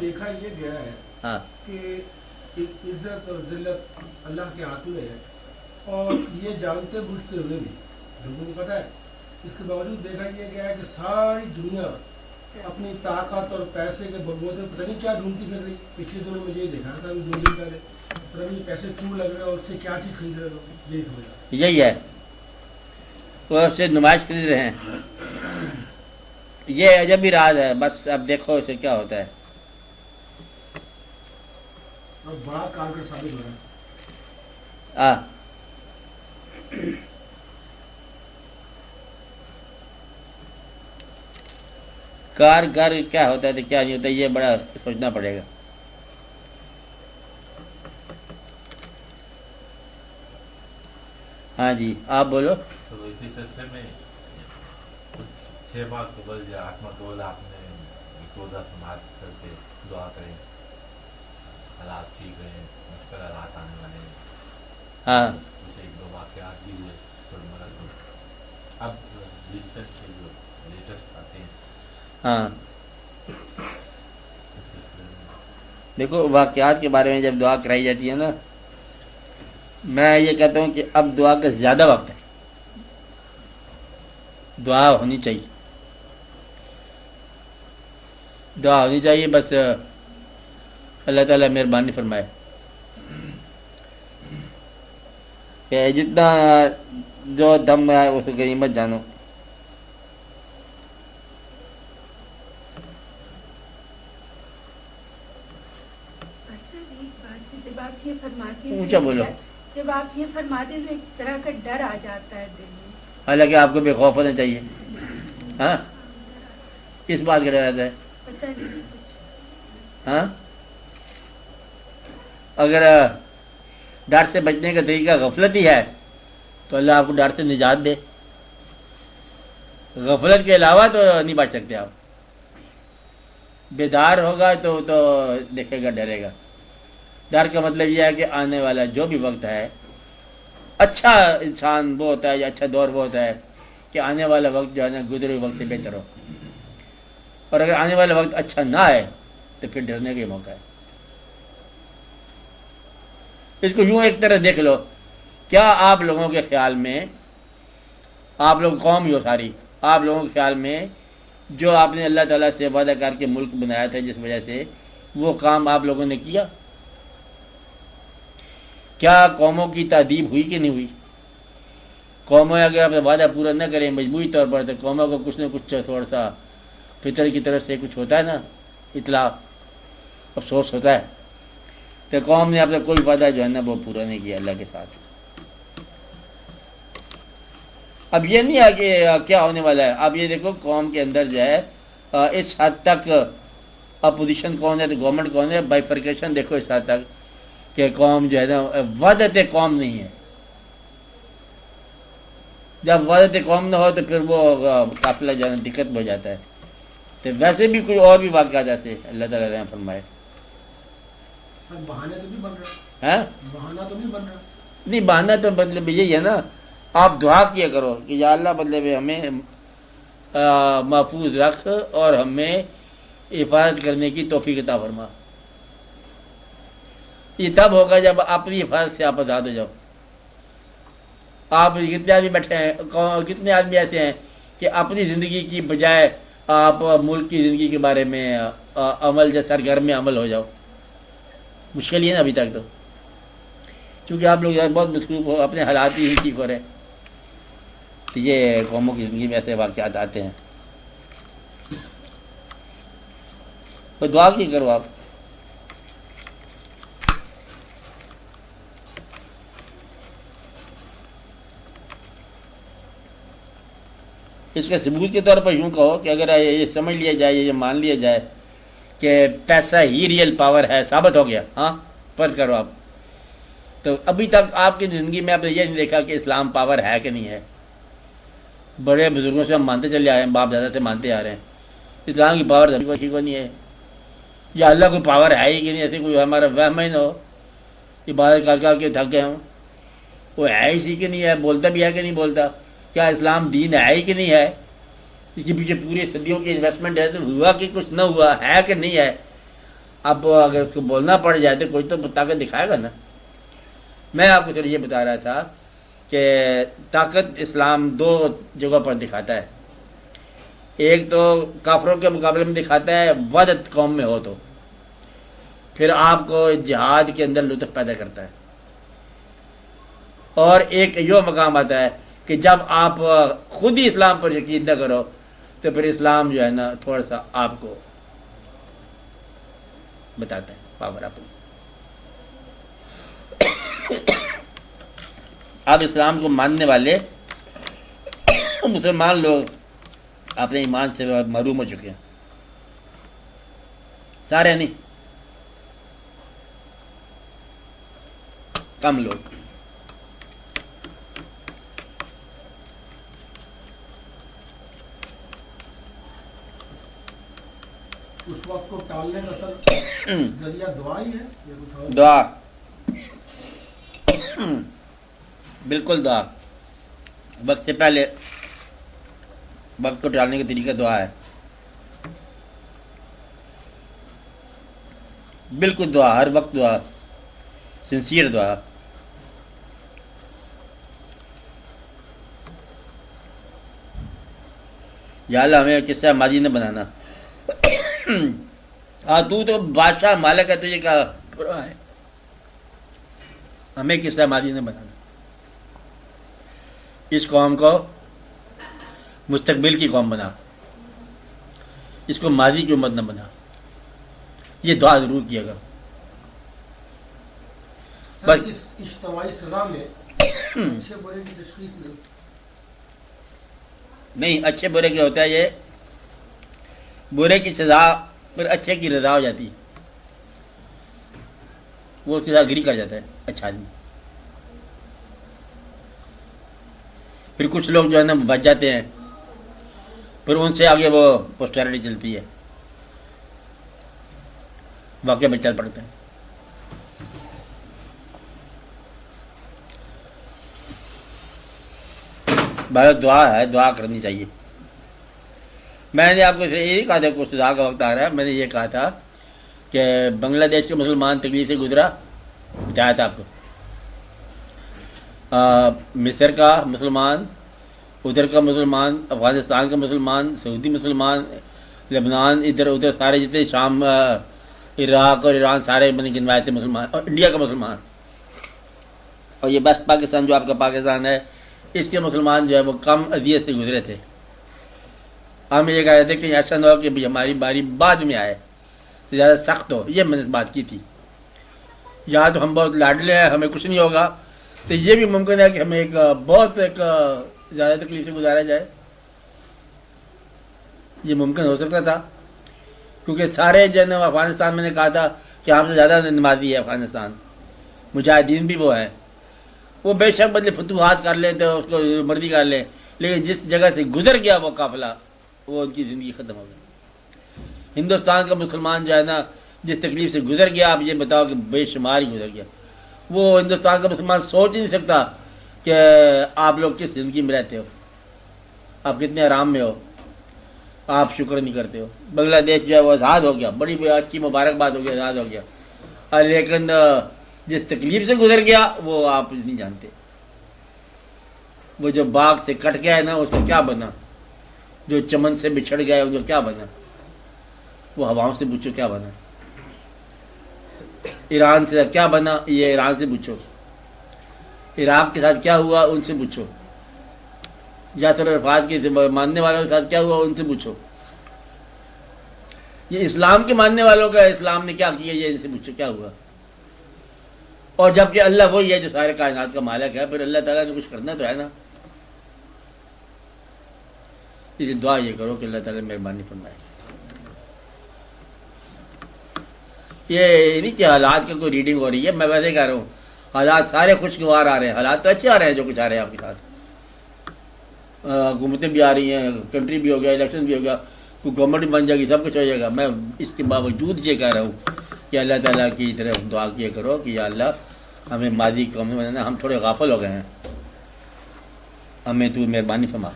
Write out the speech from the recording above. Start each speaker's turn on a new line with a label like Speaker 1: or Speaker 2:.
Speaker 1: دیکھا یہ گیا ہے
Speaker 2: ہاں
Speaker 1: کہ عزت اور ذلت اللہ کے ہاتھ میں ہے، اور یہ جانتے بوجھتے ہوئے بھی لوگوں کو پتہ ہے، اس کے باوجود دیکھا یہ گیا ہے کہ ساری دنیا اپنی طاقت اور پیسے کے بلبوتے پتہ نہیں کیا ڈھونڈتی پھر رہی۔ پچھلے دنوں میں یہ دیکھا تھا 2 دن پہلے، پتہ نہیں پیسے کیوں لگ رہے ہیں اور اس سے کیا چیز خرید رہے لوگ، یہی سمجھ رہا۔
Speaker 2: یہی ہے، وہ اس سے نمائش خرید رہے ہیں۔ یہ عجب ہی راز ہے، بس اب دیکھو اسے کیا ہوتا ہے۔
Speaker 1: اور بڑا کارگر ثابت ہو رہا ہے۔
Speaker 2: کارگر کیا ہوتا ہے تو کیا نہیں ہوتا، یہ بڑا سوچنا پڑے گا۔ ہاں جی آپ بولو۔
Speaker 3: تو اسی سلسلے میں 6 ماہ قبل یا 8 ماہ قبل آپ نے ایک روزہ سماعت کر کے دعا کریں، حالات ٹھیک رہیں، مشکل حالات آنے والے ہیں۔
Speaker 2: ہاں
Speaker 3: کچھ 1-2 واقعات بھی ہوئے روزمرہ کے۔ اب ریسنٹ کے جو لیٹسٹ آتے ہیں
Speaker 2: ہاں
Speaker 3: اس سلسلے میں
Speaker 2: دیکھو، واقعات کے بارے میں جب دعا کرائی جاتی ہے نا، میں یہ کہتا ہوں کہ اب دعا کا زیادہ وقت ہے، دعا ہونی چاہیے، دعا ہونی چاہیے، بس اللہ تعالیٰ مہربانی فرمائے کہ جتنا جو دم ہے اس کی قیمت جانو۔
Speaker 4: جب آپ یہ فرماتے ہیں
Speaker 2: اونچا بولو۔
Speaker 4: جب آپ یہ فرماتے ہیں تو ایک طرح کا ڈر آ جاتا ہے دل میں۔
Speaker 2: حالانکہ آپ کو بے خوف ہونا چاہیے۔ ہاں کس بات کا ڈر رہتا ہے؟
Speaker 4: پتہ نہیں کچھ۔
Speaker 2: ہاں اگر ڈر سے بچنے کا طریقہ غفلت ہی ہے تو اللہ آپ کو ڈر سے نجات دے۔ غفلت کے علاوہ تو نہیں بچ سکتے آپ۔ بیدار ہوگا تو دیکھے گا، ڈرے گا۔ ڈر کا مطلب یہ ہے کہ آنے والا جو بھی وقت ہے، اچھا انسان وہ ہوتا ہے یا اچھا دور وہ ہوتا ہے کہ آنے والا وقت جو ہے نا گزرے ہوئے وقت سے بہتر ہو، اور اگر آنے والا وقت اچھا نہ آئے تو پھر ڈرنے کا موقع ہے۔ اس کو یوں ایک طرح دیکھ لو، کیا آپ لوگوں کے خیال میں، آپ لوگ قوم ہی ہو ساری، آپ لوگوں کے خیال میں جو آپ نے اللہ تعالیٰ سے وعدہ کر کے ملک بنایا تھا جس وجہ سے، وہ کام آپ لوگوں نے کیا؟ کیا قوموں کی تادیب ہوئی کہ نہیں ہوئی؟ قومیں اگر اپنا وعدہ پورا نہ کریں مجموعی طور پر تو قوموں کو کچھ نہ کچھ تھوڑا سا فطر کی طرف سے کچھ ہوتا ہے نا، اطلاع، افسوس ہوتا ہے۔ تو قوم نے اپنا کوئی وعدہ جو ہے نا وہ پورا نہیں کیا اللہ کے ساتھ۔ اب یہ نہیں ہے کہ کیا ہونے والا ہے، اب یہ دیکھو قوم کے اندر جو ہے اس حد تک اپوزیشن کون ہے تو گورنمنٹ کون ہے، بائیفرکیشن دیکھو اس حد تک کہ قوم جو ہے نا وحدت قوم نہیں ہے۔ جب وحدت قوم نہ ہو تو پھر وہ قافلہ جو ہے دقت ہو جاتا ہے۔ تو ویسے بھی کوئی اور بھی واقعات ایسے اللہ تعالیٰ رحم فرمائے۔
Speaker 1: بہانے تو نہیں بن رہا،
Speaker 2: ہاں
Speaker 1: بہانہ تو نہیں بن رہا۔
Speaker 2: نہیں، بہانا تو مطلب یہی ہے نا، آپ دعا کیا کرو کہ یا اللہ مطلب ہمیں محفوظ رکھ اور ہمیں حفاظت کرنے کی توفیق عطا فرما۔ یہ تب ہوگا جب اپنی حفاظت سے آپ آزاد ہو جاؤ۔ آپ کتنے آدمی بیٹھے ہیں، کتنے آدمی ایسے ہیں کہ اپنی زندگی کی بجائے آپ ملک کی زندگی کے بارے میں عمل جو سرگرم میں عمل ہو جاؤ۔ مشکل ہی ہے نا ابھی تک، تو چونکہ آپ لوگ بہت مصروف ہو، اپنے حالات ہی ٹھیک ہو رہے ہیں، تو یہ قوموں کی زندگی میں ایسے واقعات آتے ہیں۔ تو دعا کی کرو آپ۔ اس کے ثبوت کے طور پر یوں کہو کہ اگر یہ سمجھ لیا جائے، یہ مان لیا جائے کہ پیسہ ہی ریئل پاور ہے، ثابت ہو گیا، ہاں فرض کرو آپ، تو ابھی تک آپ کی زندگی میں آپ نے یہ نہیں دیکھا کہ اسلام پاور ہے کہ نہیں ہے۔ بڑے بزرگوں سے ہم مانتے چلے آئے ہیں، باپ دادا سے مانتے آ رہے ہیں، اسلام کی پاور ابھی کو نہیں ہے، یا اللہ کوئی پاور ہے ہی کہ نہیں، ایسے کوئی ہمارا وہم ہی نہ ہو، عبادت کر کے تھک گئے ہوں، وہ ہے ہی سی کہ نہیں ہے، بولتا بھی ہے کہ نہیں بولتا، کیا اسلام دین ہے ہی کہ نہیں ہے، اس کے پیچھے پوری صدیوں کی انویسٹمنٹ ہے، تو ہوا کہ کچھ نہ ہوا ہے کہ نہیں ہے، اب اگر اس کو بولنا پڑ جائے تو کوئی تو طاقت دکھائے گا نا. میں آپ کو صرف یہ بتا رہا تھا کہ طاقت اسلام دو جگہ پر دکھاتا ہے. ایک تو کافروں کے مقابلے میں دکھاتا ہے وحدت قوم میں ہو تو پھر آپ کو جہاد کے اندر لطف پیدا کرتا ہے. اور ایک یہ مقام آتا ہے کہ جب آپ خود ہی اسلام پر یقین نہ کرو تو پھر اسلام جو ہے نا تھوڑا سا آپ کو بتاتا ہے پاور اپنی. اب اسلام کو ماننے والے مسلمان لوگ اپنے ایمان سے محروم ہو چکے ہیں. سارے نہیں، کم لوگ.
Speaker 1: اس وقت کو ٹالنے کا سر ذریعہ دعا ہی ہے یا کچھ اور؟
Speaker 2: دعا، بالکل دعا. وقت سے پہلے وقت کو ٹالنے کا طریقہ دعا ہے. بالکل دعا، ہر وقت دعا، سنسیئر دعا. یا اللہ ہمیں قصہ ماضی نہ بنانا. تو بادشاہ مالک ہے، تجھے کیا پرواہ ہے؟ ہمیں قصہ ماضی نہ بنانا. اس قوم کو مستقبل کی قوم بنا، اس کو ماضی کی امت نہ بنا. یہ دعا ضرور کیا گا.
Speaker 1: سر اس اجتماعی سزا میں اچھے برے کی تشخیص
Speaker 2: نہیں، اچھے برے کیا ہوتا ہے، یہ برے کی سزا پھر اچھے کی رضا ہو جاتی ہے. وہ سزا گری کر جاتا ہے اچھا آدمی. پھر کچھ لوگ جو ہے نا بچ جاتے ہیں، پھر ان سے آگے وہ پوسٹیرٹی چلتی ہے، واقعہ میں چل پڑتا ہے. بھارت دعا ہے، دعا کرنی چاہیے. میں نے آپ کو یہی کہا تھا، کچھ سزا کا وقت آ رہا ہے، میں نے یہ کہا تھا کہ بنگلہ دیش کے مسلمان تکلیف سے گزرا بتایا تھا آپ کو. مصر کا مسلمان، ادھر کا مسلمان، افغانستان کا مسلمان، سعودی مسلمان، لبنان، ادھر ادھر سارے جتنے شام، عراق اور ایران سارے میں نے گنوائے تھے مسلمان، اور انڈیا کا مسلمان. اور یہ بس پاکستان جو آپ کا پاکستان ہے، اس کے مسلمان جو ہے وہ کم اذیت سے گزرے تھے. ہم یہ کہہ رہے تھے کہ ایسا نہ ہو کہ ہماری باری بعد میں آئے، زیادہ سخت ہو. یہ میں نے بات کی تھی. یا تو ہم بہت لاڈلے ہیں، ہمیں کچھ نہیں ہوگا، تو یہ بھی ممکن ہے کہ ہمیں ایک زیادہ تکلیف سے گزارا جائے. یہ ممکن ہو سکتا تھا، کیونکہ سارے جو ہے افغانستان میں نے کہا تھا کہ ہم سے زیادہ نمازی ہے افغانستان، مجاہدین بھی وہ ہیں. وہ بے شک بدلے فتوحات کر لیں تو اس کو مرضی کر لیں، لیکن جس جگہ سے گزر گیا وہ قافلہ، وہ ان کی زندگی ختم ہو گئی. ہندوستان کا مسلمان جو ہے نا جس تکلیف سے گزر گیا، آپ یہ بتاؤ کہ بے شمار ہی گزر گیا. وہ ہندوستان کا مسلمان سوچ ہی نہیں سکتا کہ آپ لوگ کس زندگی میں رہتے ہو، آپ کتنے آرام میں ہو، آپ شکر نہیں کرتے ہو. بنگلہ دیش جو ہے وہ آزاد ہو گیا، بڑی اچھی مبارکباد ہو گیا، آزاد ہو گیا. لیکن جس تکلیف سے گزر گیا وہ آپ نہیں جانتے. وہ جو باغ سے کٹ گیا ہے نا، اس کو کیا بنا؟ جو چمن سے بچھڑ گیا ہے ان کو کیا بنا؟ وہ ہواؤں سے پوچھو کیا بنا؟ ایران سے کیا بنا؟ یہ ایران سے پوچھو. عراق کے ساتھ کیا ہوا؟ ان سے پوچھو. یاسر عرفات کے ماننے والوں کے ساتھ کیا ہوا؟ ان سے پوچھو. یہ اسلام کے ماننے والوں کا اسلام نے کیا کیا؟ یہ ان سے پوچھو کیا ہوا. اور جبکہ اللہ وہی ہے جو سارے کائنات کا مالک ہے، پھر اللہ تعالیٰ نے کچھ کرنا تو ہے نا. اس لیے دعا یہ کرو کہ اللہ تعالیٰ مہربانی فرمائے. یہ نہیں کہ حالات کا کوئی ریڈنگ ہو رہی ہے، میں ویسے کہہ رہا ہوں حالات سارے خوشگوار آ رہے ہیں، حالات تو اچھے آ رہے ہیں جو کچھ آ رہے ہیں آپ کے ساتھ. حکومتیں بھی آ رہی ہیں، کنٹری بھی ہو گیا، الیکشن بھی ہو گیا، کوئی گورنمنٹ بھی بن جائے گی، سب کچھ ہو جائے گا. میں اس کے باوجود یہ کہہ رہا ہوں کہ اللہ تعالیٰ کی طرف دعا کیا کرو کہ یا اللہ ہمیں ماضی قوم میں بنانا، ہم تھوڑے غافل ہو گئے ہیں، ہمیں تو مہربانی فرما.